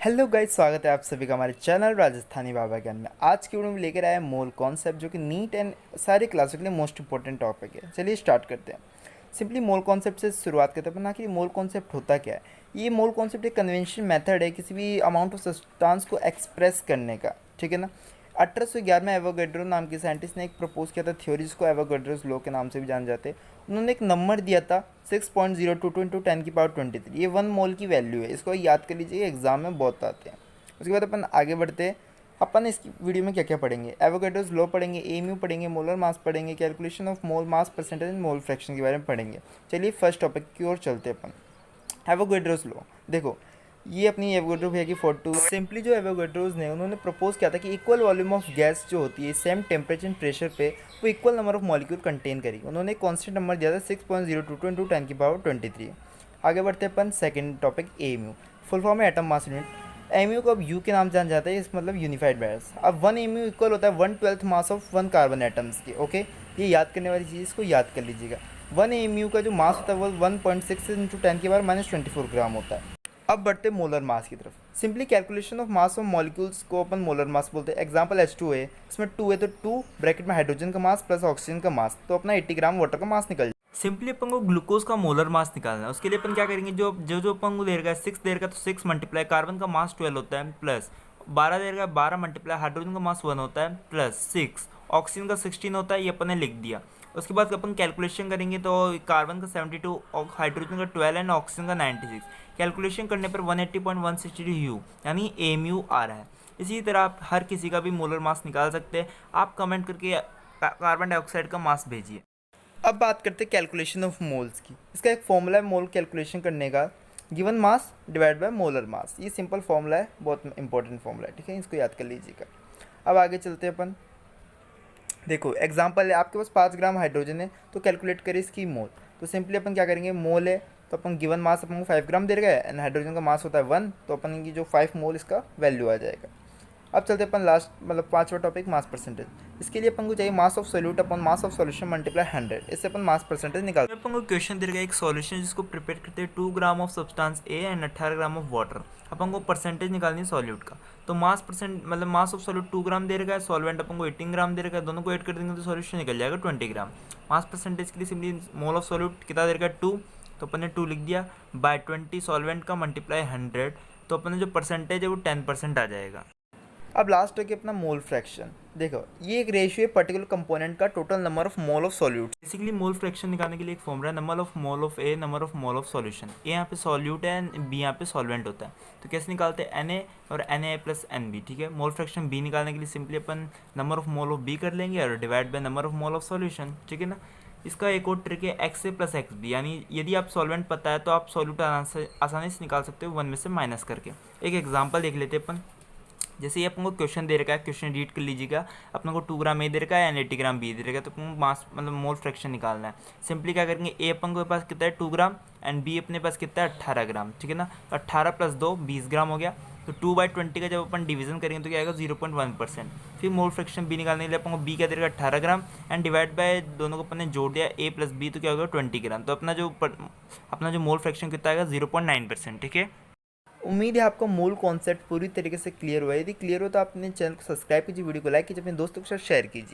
Hello guys, स्वागत है आप सभी का हमारे चैनल राजस्थानी बाबा ज्ञान में। आज की वीडियो में लेकर आया मोल कॉन्सेप्ट, जो कि नीट एंड सारे क्लासों के लिए मोस्ट इंपॉर्टेंट टॉपिक है। चलिए स्टार्ट करते हैं। सिंपली मोल कॉन्सेप्ट से शुरुआत करते हैं। आखिर मोल कॉन्सेप्ट होता क्या है? ये मोल कॉन्सेप्ट एक कन्वेंशन मेथड है किसी भी अमाउंट ऑफ सब्सटेंस को एक्सप्रेस करने का, ठीक है ना। 1811 में एवोगैड्रो नाम के साइंटिस्ट ने एक प्रपोज किया था थ्योरी, जिसको एवोगैड्रोस लॉ के नाम से भी जाने जाते हैं। उन्होंने एक नंबर दिया था 6.022 इंटू 10⁻23। ये 1 मोल की वैल्यू है। इसको याद कर लीजिए, एग्जाम में बहुत आते हैं। उसके बाद अपन आगे बढ़ते हैं। अपन इस वीडियो में क्या क्या पढ़ेंगे? एवोगैड्रोस लॉ पढ़ेंगे, एम्यू पढ़ेंगे, मोलर मास पढ़ेंगे, calculation of mole mass percentage and mole fraction के बारे में पढ़ेंगे। चलिए फर्स्ट टॉपिक की ओर चलते हैं अपन। एवोगैड्रोस लॉ देखो, ये अपनी एवोगैड्रो भैया की फोटो। सिंपली जो एवोगैड्रोस ने उन्होंने प्रपोज किया था कि इक्वल वॉल्यूम ऑफ गैस जो होती है सेम टेम्परेचर एंड प्रेशर पे वो equal number of molecule contain करेगी। उन्होंने एक कॉन्स्टेंट नंबर दिया था 6.022 इंटू 10⁻23। आगे बढ़ते हैं अपन सेकंड टॉपिक एम्यू। फुल फॉर्म है एटम मास यूनिट। एम्यू को अब यू के नाम जान जाता है, इस मतलब यूनिफाइड बैरस। अब 1 एम्यू इक्वल होता है 1/12 मास ऑफ 1 कार्बन एटम्स के। ओके, ये याद करने वाली चीज़, इसको याद कर लीजिएगा। 1 एम्यू का जो मास होता है वो 1.6 इंटू 10⁻24 ग्राम होता है। अब बढ़ते मोलर मास की तरफ। Simply calculation of mass of molecules को अपन मोलर मास बोलते हैं। एग्जांपल H2 है, इसमें 2 है तो 2 ब्रैकेट में हाइड्रोजन का मास प्लस ऑक्सीजन का मास, तो अपना 80 ग्राम वाटर का मास निकल जाए। सिंपली अपन को ग्लूकोज का मोलर मास निकालना है। उसके लिए अपन क्या करेंगे, जो जो जो अपन को दे रखा है 6 दे रखा है तो 6 मल्टीप्लाई कार्बन का मास 12 होता है, प्लस 12 दे रखा है 12 मल्टीप्लाई हाइड्रोजन का मास 1 होता है, प्लस 6 ऑक्सीजन का 16 होता है। ये अपन ने लिख दिया। उसके बाद अपन कैलकुलेशन करेंगे तो कार्बन का 72, हाइड्रोजन का 12 एंड ऑक्सीजन का 96। कैलकुलेशन करने पर 180.162 यू यानी एम आ रहा है। इसी तरह आप हर किसी का भी मोलर मास निकाल सकते हैं। आप कमेंट करके कार्बन डाइऑक्साइड का मास भेजिए। अब बात करते हैं कैलकुलेशन ऑफ मोल्स की। इसका एक फॉर्मूला है मोल कैलकुलेशन करने का, given mass divide by molar mass. ये सिंपल फॉर्मूला है, बहुत इंपॉर्टेंट फॉर्मूला है, ठीक है, इसको याद कर लीजिएगा। अब आगे चलते हैं अपन। देखो एग्जांपल है, आपके पास 5 ग्राम हाइड्रोजन है तो कैलकुलेट करें इसकी मोल। तो सिंपली अपन क्या करेंगे, मोल है तो अपन गिवन मास अपन को 5 ग्राम दे रखा है एंड हाइड्रोजन का मास होता है 1, तो अपन की जो 5 मोल इसका वैल्यू आ जाएगा। अब चलते अपन लास्ट मतलब पांचवा टॉपिक, मास परसेंटेज। इसके लिए अपन को चाहिए mass of solute upon mass of solution multiply 100। इससे अपन मास परसेंटेज निकाल। अपन को क्वेश्चन दे रखा है एक सॉल्यूशन जिसको प्रिपेयर करते हैं 2 gram of substance A and 18 gram of water. अपन को परसेंटेज निकालनी है सॉल्यूट का। तो मास परसेंट मतलब मास ऑफ सॉल्यूट 2 ग्राम दे रखा है, सॉल्वेंट अपन को 18 ग्राम दे रखा है, दोनों को ऐड कर देंगे तो सॉल्यूशन निकल जाएगा 20 ग्राम। मास परसेंटेज के लिए सिंपली मोल ऑफ सॉल्यूट कितना दे रखा है 2, तो अपन ने 2 लिख दिया बाय 20 सॉल्वेंट का मल्टीप्लाई 100, तो अपन ने जो परसेंटेज है वो 10% आ जाएगा। अब लास्ट है कि अपना मोल फ्रैक्शन। देखो ये एक रेशियो है पर्टिकुलर कंपोनेंट का total number of mole of solute. Basically mole fraction निकालने के लिए एक फॉर्मूला है, number of mole of A number of mole of solution. A यहाँ पे सॉल्यूट है एंड बी यहाँ पे सॉल्वेंट होता है। तो कैसे निकालते हैं, एन ए और N A plus N B, ठीक है। मोल फ्रैक्शन बी निकालने के लिए सिंपली अपन number of mole of B कर लेंगे और divide by number of mole of solution, ठीक है ना। इसका एक और ट्रिक है X A plus X B, यानी यदि आप सॉल्वेंट पता है तो आप सॉल्यूट आसानी से निकाल सकते हो 1 में से माइनस करके। एक एग्जाम्पल देख लेते हैं अपन। जैसे ये अपन को क्वेश्चन दे रखा है, क्वेश्चन रीड कर लीजिएगा। अपन को 2 ग्राम ए दे रखा है एंड 80 ग्राम बी दे रखा है, तो अपन को मास मतलब मोल फ्रैक्शन निकालना है। सिंपली क्या करेंगे, ए अपन के पास कितना है 2 ग्राम एंड बी अपने पास कितना है 18 ग्राम, ठीक है ना। 18 प्लस 2 20 ग्राम हो गया। तो 2/20 का जब अपन डिवीजन करेंगे तो क्या आएगा 0.1%। फिर मोल फ्रैक्शन बी निकालने के लिए अपन को बी क्या दे रखा है 18 ग्राम एंड डिवाइड बाय दोनों को अपन ने जोड़ दिया ए प्लस बी, तो क्या होगा 20 ग्राम। तो अपना जो मोल फ्रैक्शन कितना आएगा 0.9%, ठीक है। उम्मीद है आपको मूल कॉन्सेप्ट पूरी तरीके से क्लियर हुआ है। यदि क्लियर हो तो आप अपने चैनल को सब्सक्राइब कीजिए, वीडियो को लाइक कीजिए, अपने दोस्तों के साथ शेयर कीजिए।